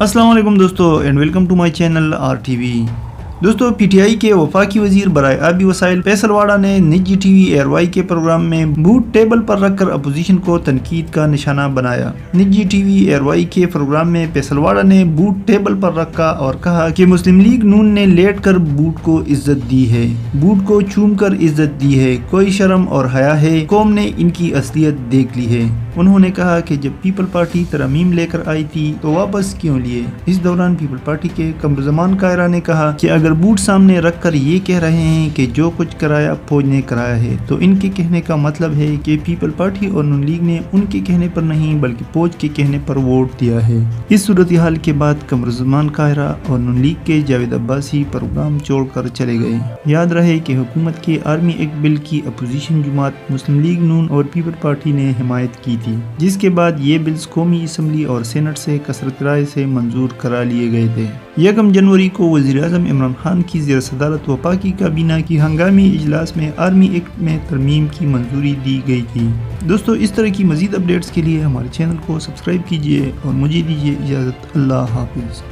السلام علیکم دوستو and welcome to my channel RTV ٹی وی۔ دوستو پی ٹی آئی کے وفاقی وزیر برائے آبی وسائل فیصل واڈا نے نجی ٹی وی ایئر وائی کے پروگرام میں بوٹ ٹیبل پر رکھ کر اپوزیشن کو تنقید کا نشانہ بنایا۔ نجی ٹی وی ایئر وائی کے پروگرام میں فیصل واڈا نے بوٹ ٹیبل پر رکھا اور کہا کہ مسلم لیگ نون نے لیٹ کر بوٹ کو عزت دی ہے، بوٹ کو چوم کر عزت دی ہے، کوئی شرم اور حیا ہے، قوم نے ان کی اصلیت دیکھ لی ہے۔ انہوں نے کہا کہ جب پیپل پارٹی ترمیم لے کر آئی تھی تو واپس کیوں لیے؟ اس دوران پیپل پارٹی کے قمرزمان قاہرہ نے کہا کہ اگر بوٹ سامنے رکھ کر یہ کہہ رہے ہیں کہ جو کچھ کرایا فوج نے کرایا ہے تو ان کے کہنے کا مطلب ہے کہ پیپل پارٹی اور نون لیگ نے ان کے کہنے پر نہیں بلکہ فوج کے کہنے پر ووٹ دیا ہے۔ اس صورتحال کے بعد قمرزمان قاہرہ اور نون لیگ کے جاوید عباسی پروگرام چھوڑ کر چلے گئے۔ یاد رہے کہ حکومت کے آرمی ایکٹ بل کی اپوزیشن جماعت مسلم لیگ نون اور پیپل پارٹی نے حمایت کی تھی، جس کے بعد یہ بلز قومی اسمبلی اور سینٹ سے کثرت رائے سے منظور کرا لیے گئے تھے۔ 1 جنوری کو وزیر اعظم عمران خان کی زیر صدارت وفاقی کابینہ کی ہنگامی اجلاس میں آرمی ایکٹ میں ترمیم کی منظوری دی گئی تھی۔ دوستو اس طرح کی مزید اپڈیٹس کے لیے ہمارے چینل کو سبسکرائب کیجیے اور مجھے دیجیے اجازت۔ اللہ حافظ۔